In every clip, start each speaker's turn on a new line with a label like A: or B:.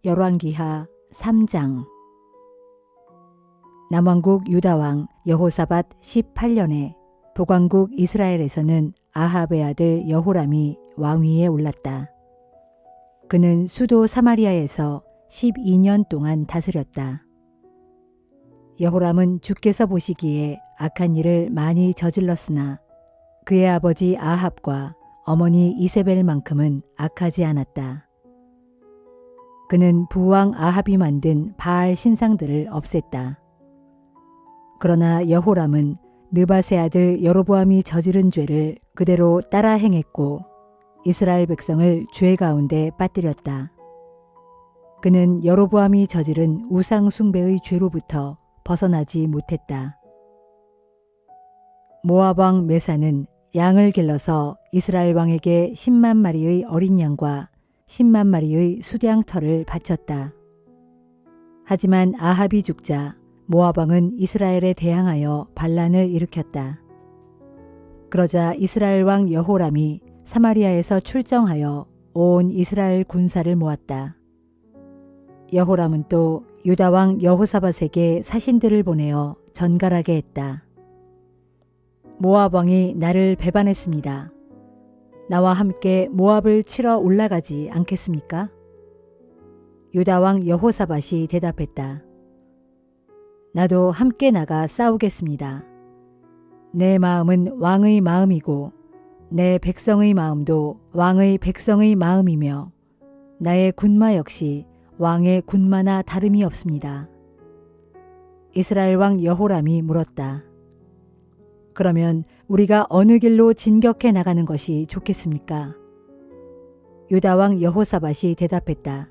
A: 열왕기하 3장. 남왕국 유다왕 여호사밧 18년에 북왕국 이스라엘에서는 아합의 아들 여호람이 왕위에 올랐다. 그는 수도 사마리아에서 12년 동안 다스렸다. 여호람은 주께서 보시기에 악한 일을 많이 저질렀으나 그의 아버지 아합과 어머니 이세벨만큼은 악하지 않았다. 그는 부왕 아합이 만든 바알 신상들을 없앴다. 그러나 여호람은 느밧의 아들 여로보암이 저지른 죄를 그대로 따라 행했고 이스라엘 백성을 죄 가운데 빠뜨렸다. 그는 여로보암이 저지른 우상 숭배의 죄로부터 벗어나지 못했다. 모압 왕 메사는 양을 길러서 이스라엘 왕에게 10만 마리의 어린 양과 10만 마리의 수량 털을 바쳤다. 하지만 아합이 죽자 모압 왕은 이스라엘에 대항하여 반란을 일으켰다. 그러자 이스라엘 왕 여호람이 사마리아에서 출정하여 온 이스라엘 군사를 모았다. 여호람은 또 유다 왕 여호사밧에게 사신들을 보내어 전갈하게 했다. 모압 왕이 나를 배반했습니다. 나와 함께 모압을 치러 올라가지 않겠습니까? 유다 왕 여호사밧이 대답했다. 나도 함께 나가 싸우겠습니다. 내 마음은 왕의 마음이고 내 백성의 마음도 왕의 백성의 마음이며 나의 군마 역시 왕의 군마나 다름이 없습니다. 이스라엘 왕 여호람이 물었다. 그러면 우리가 어느 길로 진격해 나가는 것이 좋겠습니까? 유다 왕 여호사밧이 대답했다.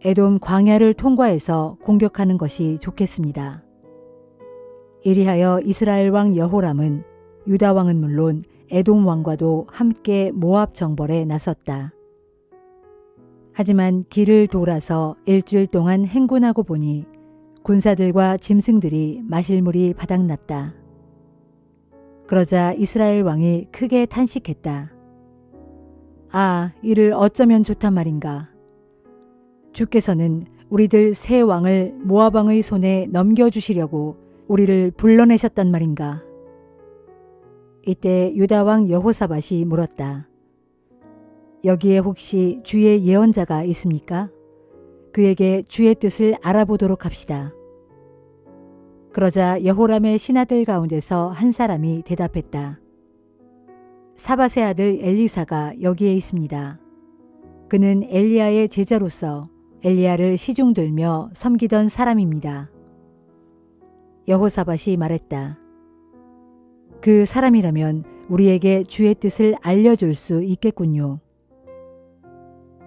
A: 에돔 광야를 통과해서 공격하는 것이 좋겠습니다. 이리하여 이스라엘 왕 여호람은 유다 왕은 물론 에돔 왕과도 함께 모압 정벌에 나섰다. 하지만 길을 돌아서 일주일 동안 행군하고 보니 군사들과 짐승들이 마실 물이 바닥났다. 그러자 이스라엘 왕이 크게 탄식했다. 아, 이를 어쩌면 좋단 말인가. 주께서는 우리들 세 왕을 모압 왕의 손에 넘겨주시려고 우리를 불러내셨단 말인가. 이때 유다 왕 여호사밧이 물었다. 여기에 혹시 주의 예언자가 있습니까? 그에게 주의 뜻을 알아보도록 합시다. 그러자 여호람의 신하들 가운데서 한 사람이 대답했다. 사밧의 아들 엘리사가 여기에 있습니다. 그는 엘리야의 제자로서 엘리야를 시중들며 섬기던 사람입니다. 여호사밧이 말했다. 그 사람이라면 우리에게 주의 뜻을 알려줄 수 있겠군요.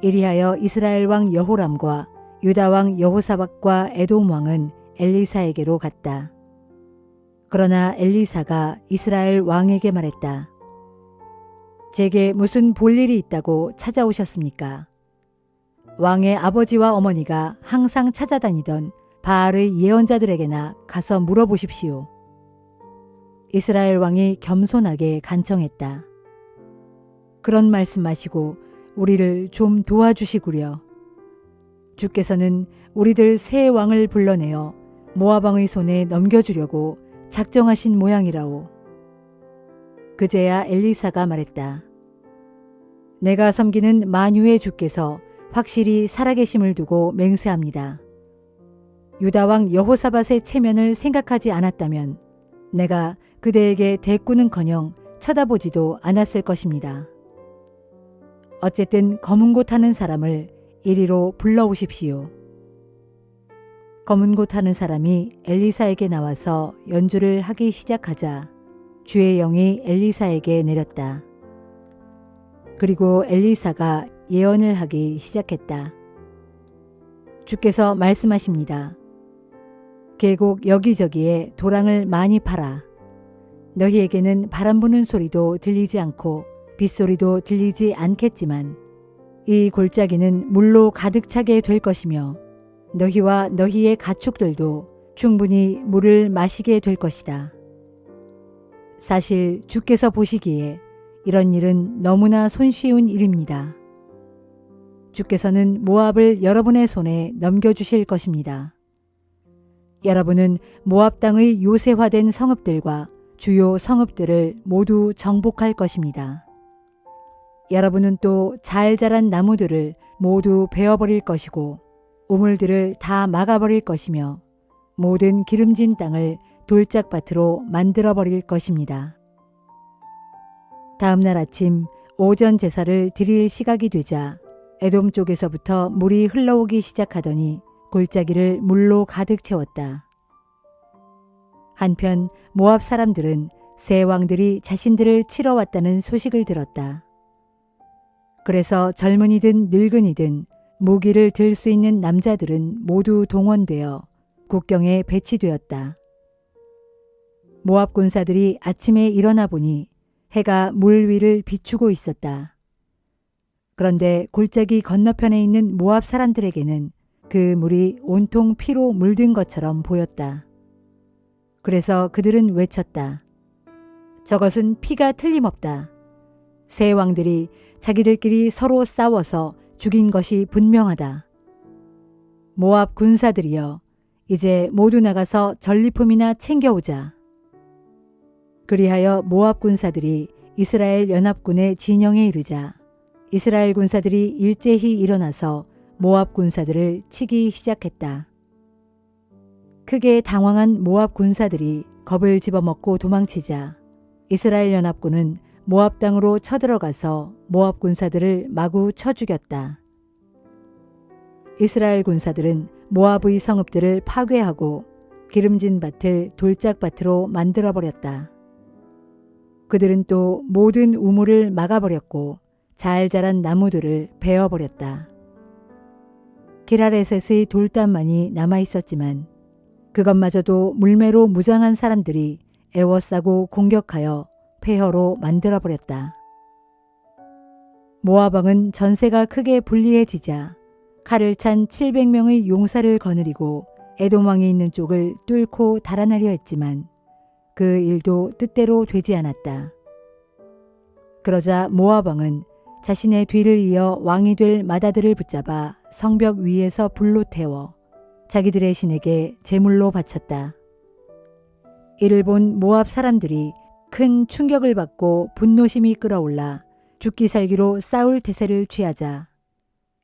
A: 이리하여 이스라엘 왕 여호람과 유다 왕 여호사밧과 에돔 왕은 엘리사에게로 갔다. 그러나 엘리사가 이스라엘 왕에게 말했다. 제게 무슨 볼일이 있다고 찾아오셨습니까? 왕의 아버지와 어머니가 항상 찾아다니던 바알의 예언자들에게나 가서 물어보십시오. 이스라엘 왕이 겸손하게 간청했다. 그런 말씀하시고 우리를 좀 도와주시구려. 주께서는 우리들 세 왕을 불러내어 모압 왕의 손에 넘겨주려고 작정하신 모양이라오. 그제야 엘리사가 말했다. 내가 섬기는 만유의 주께서 확실히 살아계심을 두고 맹세합니다. 유다 왕 여호사밧의 체면을 생각하지 않았다면 내가 그대에게 대꾸는커녕 쳐다보지도 않았을 것입니다. 어쨌든 검은 고 타는 사람을 이리로 불러오십시오. 검은 고 타는 사람이 엘리사에게 나와서 연주를 하기 시작하자 주의 영이 엘리사에게 내렸다. 그리고 엘리사가 예언을 하기 시작했다. 주께서 말씀하십니다. 계곡 여기저기에 도랑을 많이 팔아. 너희에게는 바람 부는 소리도 들리지 않고 빗소리도 들리지 않겠지만 이 골짜기는 물로 가득 차게 될 것이며 너희와 너희의 가축들도 충분히 물을 마시게 될 것이다. 사실 주께서 보시기에 이런 일은 너무나 손쉬운 일입니다. 주께서는 모압을 여러분의 손에 넘겨주실 것입니다. 여러분은 모압 땅의 요새화된 성읍들과 주요 성읍들을 모두 정복할 것입니다. 여러분은 또 잘 자란 나무들을 모두 베어버릴 것이고 우물들을 다 막아버릴 것이며 모든 기름진 땅을 돌짝밭으로 만들어버릴 것입니다. 다음 날 아침 오전 제사를 드릴 시각이 되자 에돔 쪽에서부터 물이 흘러오기 시작하더니 골짜기를 물로 가득 채웠다. 한편 모압 사람들은 세 왕들이 자신들을 치러 왔다는 소식을 들었다. 그래서 젊은이든 늙은이든 무기를 들 수 있는 남자들은 모두 동원되어 국경에 배치되었다. 모압 군사들이 아침에 일어나 보니 해가 물 위를 비추고 있었다. 그런데 골짜기 건너편에 있는 모압 사람들에게는 그 물이 온통 피로 물든 것처럼 보였다. 그래서 그들은 외쳤다. 저것은 피가 틀림없다. 세 왕들이 자기들끼리 서로 싸워서 죽인 것이 분명하다. 모압 군사들이여, 이제 모두 나가서 전리품이나 챙겨오자. 그리하여 모압 군사들이 이스라엘 연합군의 진영에 이르자 이스라엘 군사들이 일제히 일어나서 모압 군사들을 치기 시작했다. 크게 당황한 모압 군사들이 겁을 집어먹고 도망치자 이스라엘 연합군은 모압 땅으로 쳐들어가서 모압 군사들을 마구 쳐 죽였다. 이스라엘 군사들은 모압의 성읍들을 파괴하고 기름진 밭을 돌짝밭으로 만들어버렸다. 그들은 또 모든 우물을 막아버렸고 잘 자란 나무들을 베어버렸다. 기라레셋의 돌담만이 남아있었지만 그것마저도 물매로 무장한 사람들이 애워싸고 공격하여 폐허로 만들어버렸다. 모압 왕은 전세가 크게 불리해지자 칼을 찬 700명의 용사를 거느리고 에돔 왕이 있는 쪽을 뚫고 달아나려 했지만 그 일도 뜻대로 되지 않았다. 그러자 모압 왕은 자신의 뒤를 이어 왕이 될 마다들을 붙잡아 성벽 위에서 불로 태워 자기들의 신에게 제물로 바쳤다. 이를 본 모압 사람들이 큰 충격을 받고 분노심이 끌어올라 죽기 살기로 싸울 태세를 취하자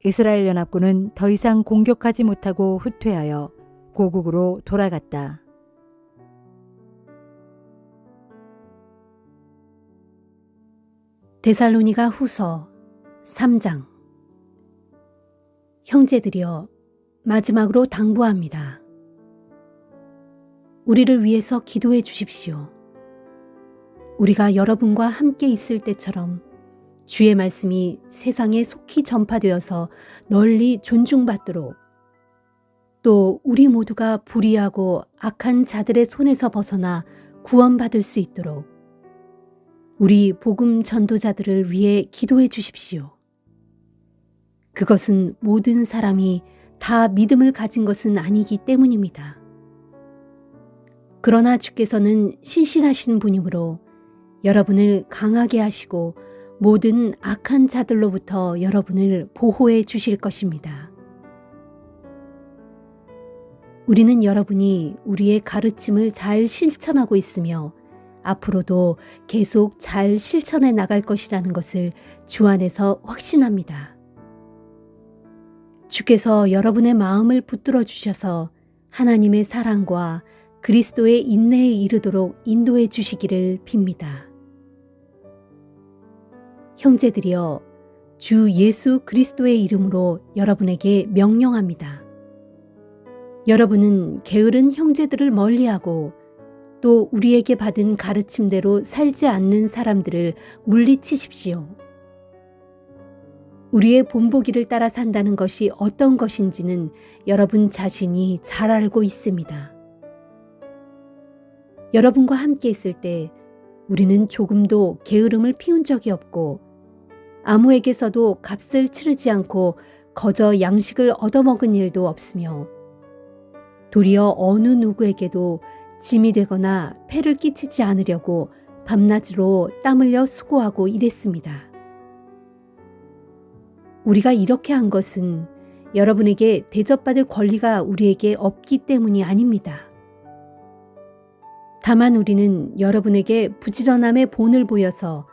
A: 이스라엘 연합군은 더 이상 공격하지 못하고 후퇴하여 고국으로 돌아갔다.
B: 데살로니가 후서 3장. 형제들이여, 마지막으로 당부합니다. 우리를 위해서 기도해 주십시오. 우리가 여러분과 함께 있을 때처럼 주의 말씀이 세상에 속히 전파되어서 널리 존중받도록, 또 우리 모두가 불의하고 악한 자들의 손에서 벗어나 구원받을 수 있도록 우리 복음 전도자들을 위해 기도해 주십시오. 그것은 모든 사람이 다 믿음을 가진 것은 아니기 때문입니다. 그러나 주께서는 신실하신 분이므로 여러분을 강하게 하시고 모든 악한 자들로부터 여러분을 보호해 주실 것입니다. 우리는 여러분이 우리의 가르침을 잘 실천하고 있으며 앞으로도 계속 잘 실천해 나갈 것이라는 것을 주 안에서 확신합니다. 주께서 여러분의 마음을 붙들어 주셔서 하나님의 사랑과 그리스도의 인내에 이르도록 인도해 주시기를 빕니다. 형제들이여, 주 예수 그리스도의 이름으로 여러분에게 명령합니다. 여러분은 게으른 형제들을 멀리하고 또 우리에게 받은 가르침대로 살지 않는 사람들을 물리치십시오. 우리의 본보기를 따라 산다는 것이 어떤 것인지는 여러분 자신이 잘 알고 있습니다. 여러분과 함께 있을 때 우리는 조금도 게으름을 피운 적이 없고 아무에게서도 값을 치르지 않고 거저 양식을 얻어먹은 일도 없으며 도리어 어느 누구에게도 짐이 되거나 폐를 끼치지 않으려고 밤낮으로 땀 흘려 수고하고 일했습니다. 우리가 이렇게 한 것은 여러분에게 대접받을 권리가 우리에게 없기 때문이 아닙니다. 다만 우리는 여러분에게 부지런함의 본을 보여서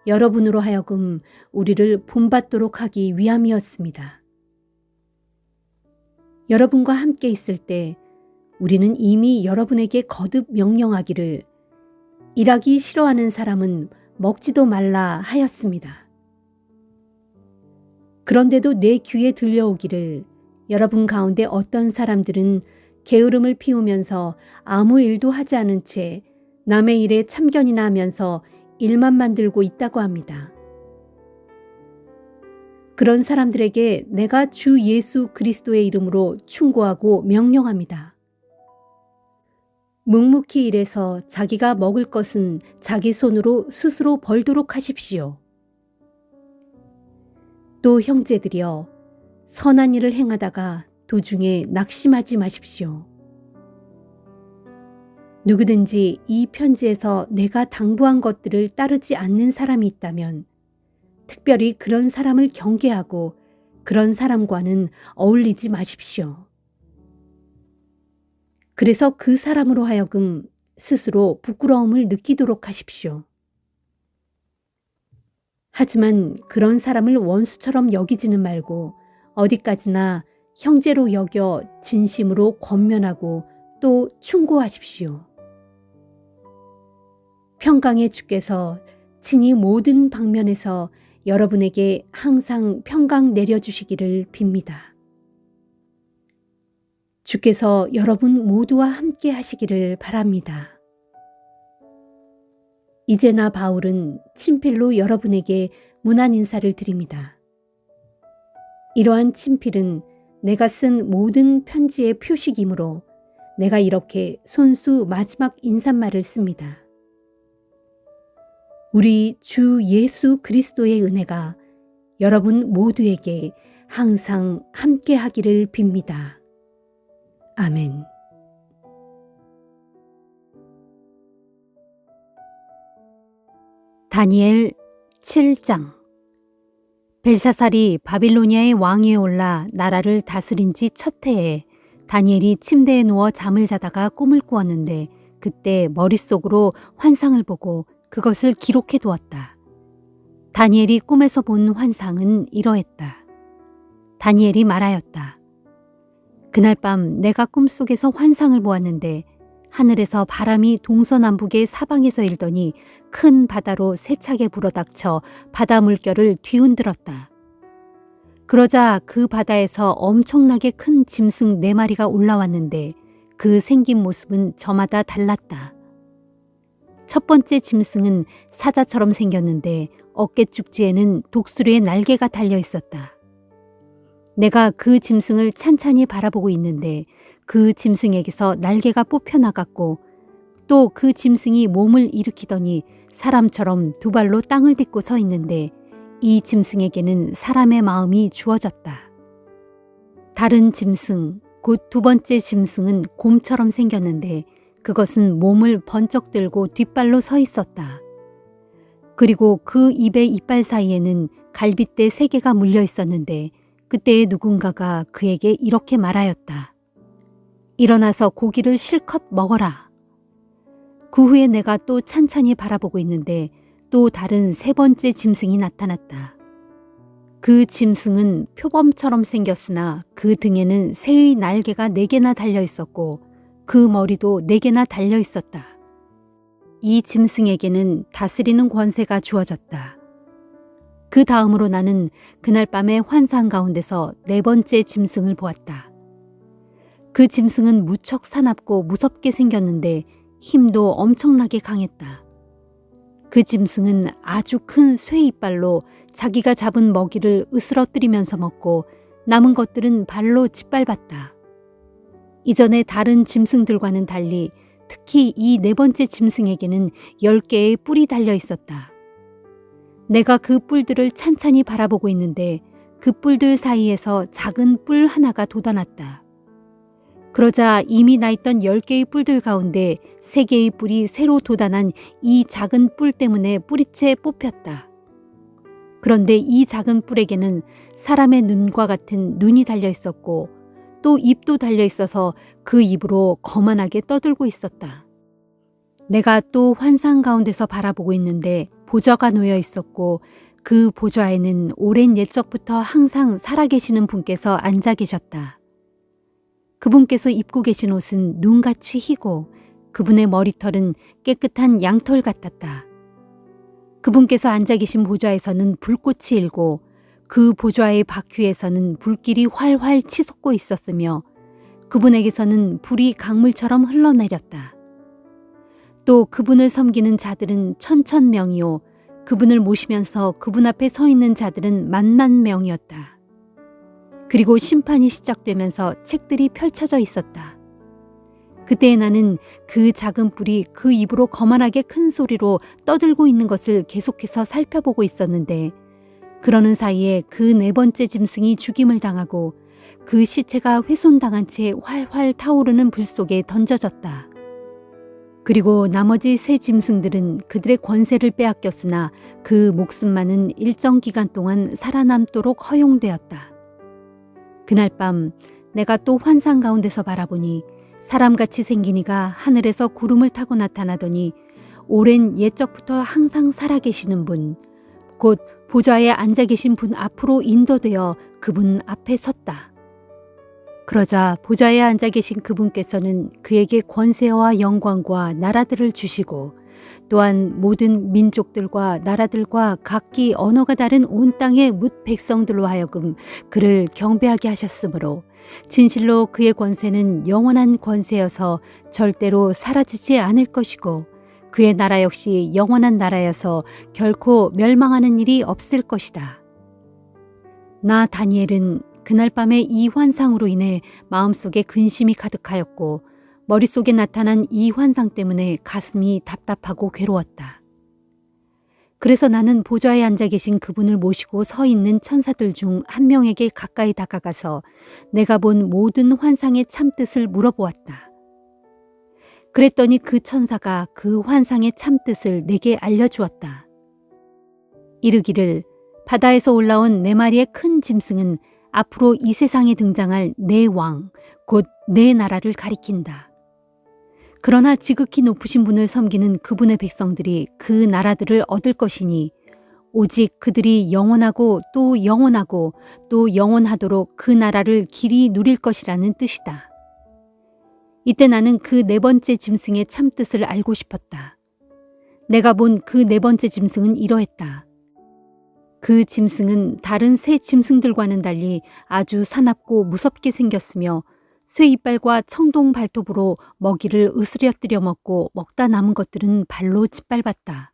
B: 여러분으로 하여금 우리를 본받도록 하기 위함이었습니다. 여러분과 함께 있을 때 우리는 이미 여러분에게 거듭 명령하기를 일하기 싫어하는 사람은 먹지도 말라 하였습니다. 그런데도 내 귀에 들려오기를 여러분 가운데 어떤 사람들은 게으름을 피우면서 아무 일도 하지 않은 채 남의 일에 참견이나 하면서 일만 만들고 있다고 합니다. 그런 사람들에게 내가 주 예수 그리스도의 이름으로 충고하고 명령합니다. 묵묵히 일해서 자기가 먹을 것은 자기 손으로 스스로 벌도록 하십시오. 또 형제들이여, 선한 일을 행하다가 도중에 낙심하지 마십시오. 누구든지 이 편지에서 내가 당부한 것들을 따르지 않는 사람이 있다면 특별히 그런 사람을 경계하고 그런 사람과는 어울리지 마십시오. 그래서 그 사람으로 하여금 스스로 부끄러움을 느끼도록 하십시오. 하지만 그런 사람을 원수처럼 여기지는 말고 어디까지나 형제로 여겨 진심으로 권면하고 또 충고하십시오. 평강의 주께서 친히 모든 방면에서 여러분에게 항상 평강 내려주시기를 빕니다. 주께서 여러분 모두와 함께 하시기를 바랍니다. 이제 나 바울은 친필로 여러분에게 문안 인사를 드립니다. 이러한 친필은 내가 쓴 모든 편지의 표식이므로 내가 이렇게 손수 마지막 인사말을 씁니다. 우리 주 예수 그리스도의 은혜가 여러분 모두에게 항상 함께 하기를 빕니다. 아멘.
C: 다니엘 7장. 벨사살이 바빌로니아의 왕위에 올라 나라를 다스린 지 첫 해에 다니엘이 침대에 누워 잠을 자다가 꿈을 꾸었는데 그때 머릿속으로 환상을 보고 그것을 기록해 두었다. 다니엘이 꿈에서 본 환상은 이러했다. 다니엘이 말하였다. 그날 밤 내가 꿈속에서 환상을 보았는데 하늘에서 바람이 동서남북의 사방에서 일더니 큰 바다로 세차게 불어닥쳐 바다 물결을 뒤흔들었다. 그러자 그 바다에서 엄청나게 큰 짐승 4마리가 올라왔는데 그 생긴 모습은 저마다 달랐다. 첫 번째 짐승은 사자처럼 생겼는데 어깨 쭉지에는 독수리의 날개가 달려 있었다. 내가 그 짐승을 찬찬히 바라보고 있는데 그 짐승에게서 날개가 뽑혀나갔고 또 그 짐승이 몸을 일으키더니 사람처럼 2발로 땅을 딛고 서 있는데 이 짐승에게는 사람의 마음이 주어졌다. 다른 짐승, 곧 2번째 짐승은 곰처럼 생겼는데 그것은 몸을 번쩍 들고 뒷발로 서 있었다. 그리고 그 입의 이빨 사이에는 갈빗대 3개가 물려 있었는데 그때에 누군가가 그에게 이렇게 말하였다. 일어나서 고기를 실컷 먹어라. 그 후에 내가 또 찬찬히 바라보고 있는데 또 다른 3번째 짐승이 나타났다. 그 짐승은 표범처럼 생겼으나 그 등에는 새의 날개가 4개나 달려 있었고 그 머리도 4개나 달려 있었다. 이 짐승에게는 다스리는 권세가 주어졌다. 그 다음으로 나는 그날 밤의 환상 가운데서 4번째 짐승을 보았다. 그 짐승은 무척 사납고 무섭게 생겼는데 힘도 엄청나게 강했다. 그 짐승은 아주 큰 쇠 이빨로 자기가 잡은 먹이를 으스러뜨리면서 먹고 남은 것들은 발로 짓밟았다. 이전에 다른 짐승들과는 달리 특히 이 4번째 짐승에게는 10개의 뿔이 달려 있었다. 내가 그 뿔들을 찬찬히 바라보고 있는데 그 뿔들 사이에서 작은 뿔 하나가 돋아났다. 그러자 이미 나 있던 10개의 뿔들 가운데 3개의 뿔이 새로 돋아난 이 작은 뿔 때문에 뿌리채 뽑혔다. 그런데 이 작은 뿔에게는 사람의 눈과 같은 눈이 달려 있었고 또 입도 달려 있어서 그 입으로 거만하게 떠들고 있었다. 내가 또 환상 가운데서 바라보고 있는데 보좌가 놓여 있었고 그 보좌에는 오랜 옛적부터 항상 살아계시는 분께서 앉아 계셨다. 그분께서 입고 계신 옷은 눈같이 희고 그분의 머리털은 깨끗한 양털 같았다. 그분께서 앉아 계신 보좌에서는 불꽃이 일고 그 보좌의 바퀴에서는 불길이 활활 치솟고 있었으며 그분에게서는 불이 강물처럼 흘러내렸다. 또 그분을 섬기는 자들은 천천명이요 그분을 모시면서 그분 앞에 서 있는 자들은 만만명이었다. 그리고 심판이 시작되면서 책들이 펼쳐져 있었다. 그때 나는 그 작은 뿔이 그 입으로 거만하게 큰 소리로 떠들고 있는 것을 계속해서 살펴보고 있었는데 그러는 사이에 그 네 번째 짐승이 죽임을 당하고 그 시체가 훼손당한 채 활활 타오르는 불 속에 던져졌다. 그리고 나머지 세 짐승들은 그들의 권세를 빼앗겼으나 그 목숨만은 일정 기간 동안 살아남도록 허용되었다. 그날 밤 내가 또 환상 가운데서 바라보니 사람같이 생긴 이가 하늘에서 구름을 타고 나타나더니 오랜 옛적부터 항상 살아계시는 분, 곧 보좌에 앉아 계신 분 앞으로 인도되어 그분 앞에 섰다. 그러자 보좌에 앉아 계신 그분께서는 그에게 권세와 영광과 나라들을 주시고 또한 모든 민족들과 나라들과 각기 언어가 다른 온 땅의 뭇 백성들로 하여금 그를 경배하게 하셨으므로 진실로 그의 권세는 영원한 권세여서 절대로 사라지지 않을 것이고 그의 나라 역시 영원한 나라여서 결코 멸망하는 일이 없을 것이다. 나 다니엘은 그날 밤에 이 환상으로 인해 마음속에 근심이 가득하였고 머릿속에 나타난 이 환상 때문에 가슴이 답답하고 괴로웠다. 그래서 나는 보좌에 앉아 계신 그분을 모시고 서 있는 천사들 중 한 명에게 가까이 다가가서 내가 본 모든 환상의 참뜻을 물어보았다. 그랬더니 그 천사가 그 환상의 참뜻을 내게 알려주었다. 이르기를 바다에서 올라온 네 마리의 큰 짐승은 앞으로 이 세상에 등장할 네 왕, 곧 네 나라를 가리킨다. 그러나 지극히 높으신 분을 섬기는 그분의 백성들이 그 나라들을 얻을 것이니 오직 그들이 영원하고 또 영원하고 또 영원하도록 그 나라를 길이 누릴 것이라는 뜻이다. 이때 나는 그 네 번째 짐승의 참뜻을 알고 싶었다. 내가 본 그 네 번째 짐승은 이러했다. 그 짐승은 다른 새 짐승들과는 달리 아주 사납고 무섭게 생겼으며 쇠 이빨과 청동 발톱으로 먹이를 으스려뜨려 먹고 먹다 남은 것들은 발로 짓밟았다.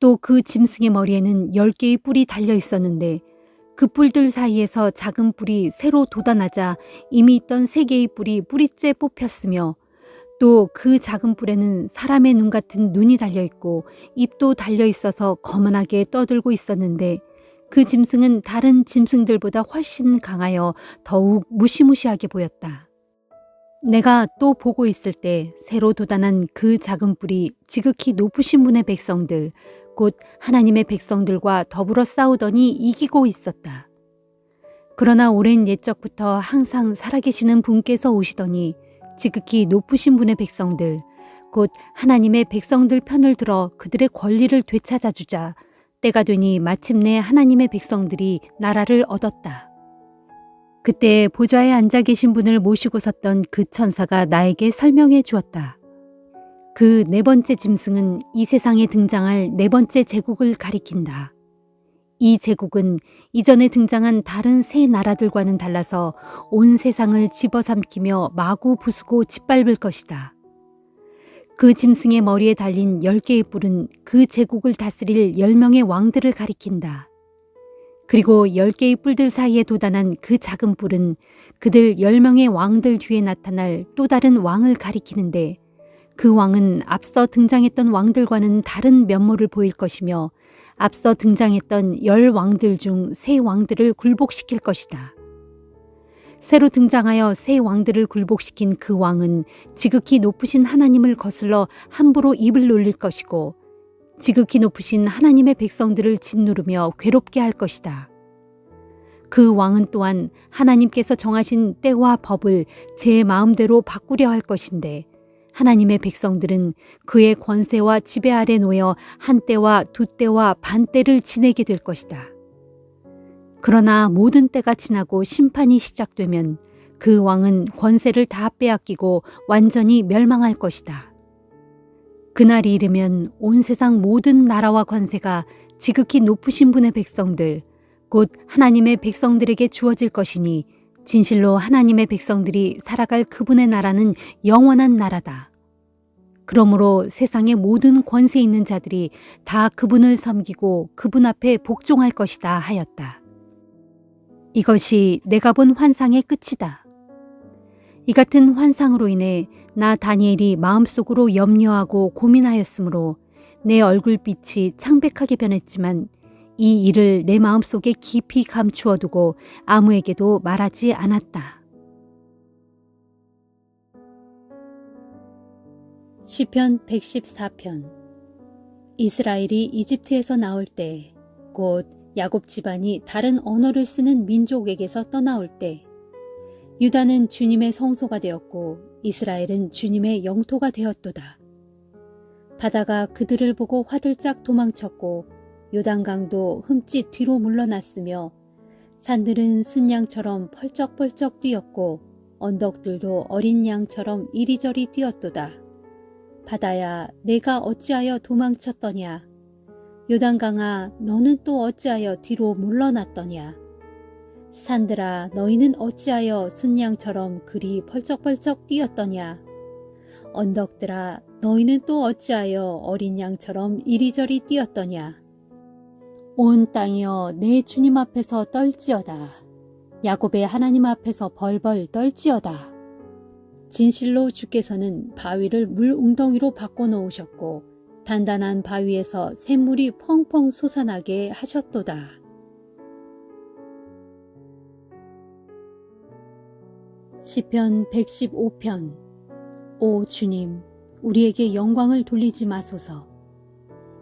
C: 또 그 짐승의 머리에는 10개의 뿔이 달려 있었는데 그 뿔들 사이에서 작은 뿔이 새로 돋아나자 이미 있던 3개의 뿔이 뿌리째 뽑혔으며 또 그 작은 뿔에는 사람의 눈 같은 눈이 달려 있고 입도 달려 있어서 거만하게 떠들고 있었는데 그 짐승은 다른 짐승들보다 훨씬 강하여 더욱 무시무시하게 보였다. 내가 또 보고 있을 때 새로 돋아난 그 작은 뿔이 지극히 높으신 분의 백성들, 곧 하나님의 백성들과 더불어 싸우더니 이기고 있었다. 그러나 오랜 옛적부터 항상 살아계시는 분께서 오시더니 지극히 높으신 분의 백성들, 곧 하나님의 백성들 편을 들어 그들의 권리를 되찾아 주자 때가 되니 마침내 하나님의 백성들이 나라를 얻었다. 그때 보좌에 앉아 계신 분을 모시고 섰던 그 천사가 나에게 설명해 주었다. 그 네 번째 짐승은 이 세상에 등장할 네 번째 제국을 가리킨다. 이 제국은 이전에 등장한 다른 세 나라들과는 달라서 온 세상을 집어삼키며 마구 부수고 짓밟을 것이다. 그 짐승의 머리에 달린 10개의 뿔은 그 제국을 다스릴 10명의 왕들을 가리킨다. 그리고 10개의 뿔들 사이에 돋아난 그 작은 뿔은 그들 10명의 왕들 뒤에 나타날 또 다른 왕을 가리키는데 그 왕은 앞서 등장했던 왕들과는 다른 면모를 보일 것이며 앞서 등장했던 10왕들 중 3왕들을 굴복시킬 것이다. 새로 등장하여 3왕들을 굴복시킨 그 왕은 지극히 높으신 하나님을 거슬러 함부로 입을 놀릴 것이고 지극히 높으신 하나님의 백성들을 짓누르며 괴롭게 할 것이다. 그 왕은 또한 하나님께서 정하신 때와 법을 제 마음대로 바꾸려 할 것인데 하나님의 백성들은 그의 권세와 지배 아래 놓여 한 때와 두 때와 반 때를 지내게 될 것이다. 그러나 모든 때가 지나고 심판이 시작되면 그 왕은 권세를 다 빼앗기고 완전히 멸망할 것이다. 그날이 이르면 온 세상 모든 나라와 권세가 지극히 높으신 분의 백성들, 곧 하나님의 백성들에게 주어질 것이니 진실로 하나님의 백성들이 살아갈 그분의 나라는 영원한 나라다. 그러므로 세상의 모든 권세 있는 자들이 다 그분을 섬기고 그분 앞에 복종할 것이다 하였다. 이것이 내가 본 환상의 끝이다. 이 같은 환상으로 인해 나 다니엘이 마음속으로 염려하고 고민하였으므로 내 얼굴빛이 창백하게 변했지만 이 일을 내 마음속에 깊이 감추어 두고 아무에게도 말하지 않았다.
B: 시편 114편. 이스라엘이 이집트에서 나올 때, 곧 야곱 집안이 다른 언어를 쓰는 민족에게서 떠나올 때, 유다는 주님의 성소가 되었고 이스라엘은 주님의 영토가 되었도다. 바다가 그들을 보고 화들짝 도망쳤고 요단강도 흠칫 뒤로 물러났으며 산들은 순양처럼 펄쩍펄쩍 뛰었고 언덕들도 어린 양처럼 이리저리 뛰었도다. 바다야, 내가 어찌하여 도망쳤더냐? 요단강아, 너는 또 어찌하여 뒤로 물러났더냐? 산들아, 너희는 어찌하여 순양처럼 그리 펄쩍펄쩍 뛰었더냐? 언덕들아, 너희는 또 어찌하여 어린 양처럼 이리저리 뛰었더냐? 온 땅이여, 내 주님 앞에서 떨지어다. 야곱의 하나님 앞에서 벌벌 떨지어다. 진실로 주께서는 바위를 물 웅덩이로 바꿔놓으셨고 단단한 바위에서 샘물이 펑펑 솟아나게 하셨도다. 시편 115편. 오 주님, 우리에게 영광을 돌리지 마소서.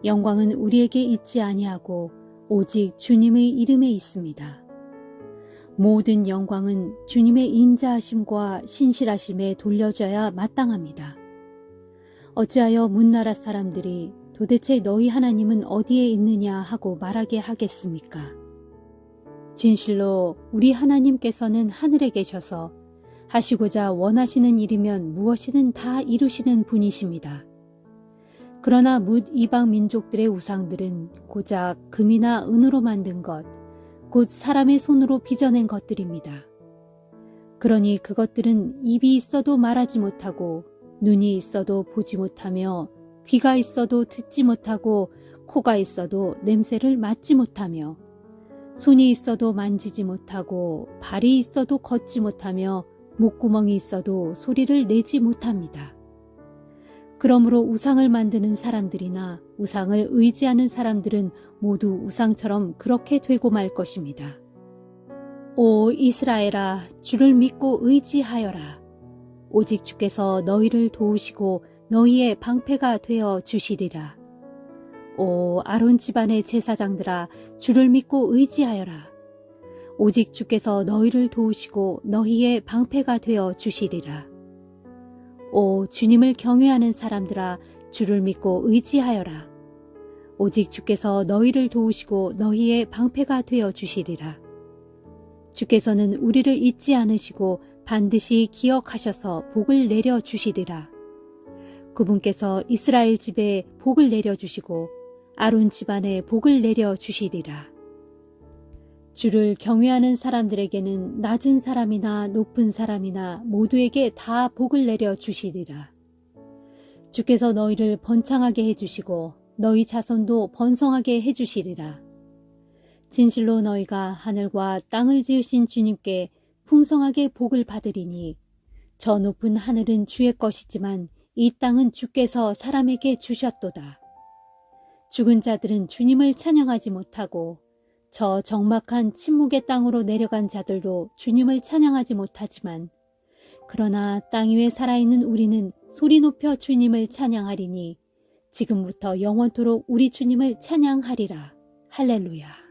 B: 영광은 우리에게 있지 아니하고 오직 주님의 이름에 있습니다. 모든 영광은 주님의 인자하심과 신실하심에 돌려져야 마땅합니다. 어찌하여 문나라 사람들이 도대체 너희 하나님은 어디에 있느냐 하고 말하게 하겠습니까? 진실로 우리 하나님께서는 하늘에 계셔서 하시고자 원하시는 일이면 무엇이든 다 이루시는 분이십니다. 그러나 뭇 이방 민족들의 우상들은 고작 금이나 은으로 만든 것, 곧 사람의 손으로 빚어낸 것들입니다. 그러니 그것들은 입이 있어도 말하지 못하고 눈이 있어도 보지 못하며 귀가 있어도 듣지 못하고 코가 있어도 냄새를 맡지 못하며 손이 있어도 만지지 못하고 발이 있어도 걷지 못하며 목구멍이 있어도 소리를 내지 못합니다. 그러므로 우상을 만드는 사람들이나 우상을 의지하는 사람들은 모두 우상처럼 그렇게 되고 말 것입니다. 오 이스라엘아, 주를 믿고 의지하여라. 오직 주께서 너희를 도우시고 너희의 방패가 되어 주시리라. 오 아론 집안의 제사장들아, 주를 믿고 의지하여라. 오직 주께서 너희를 도우시고 너희의 방패가 되어 주시리라. 오 주님을 경외하는 사람들아, 주를 믿고 의지하여라. 오직 주께서 너희를 도우시고 너희의 방패가 되어 주시리라. 주께서는 우리를 잊지 않으시고 반드시 기억하셔서 복을 내려 주시리라. 그분께서 이스라엘 집에 복을 내려 주시고 아론 집안에 복을 내려 주시리라. 주를 경외하는 사람들에게는 낮은 사람이나 높은 사람이나 모두에게 다 복을 내려 주시리라. 주께서 너희를 번창하게 해주시고 너희 자손도 번성하게 해주시리라. 진실로 너희가 하늘과 땅을 지으신 주님께 풍성하게 복을 받으리니 저 높은 하늘은 주의 것이지만 이 땅은 주께서 사람에게 주셨도다. 죽은 자들은 주님을 찬양하지 못하고 저 적막한 침묵의 땅으로 내려간 자들도 주님을 찬양하지 못하지만 그러나 땅 위에 살아있는 우리는 소리 높여 주님을 찬양하리니 지금부터 영원토록 우리 주님을 찬양하리라. 할렐루야.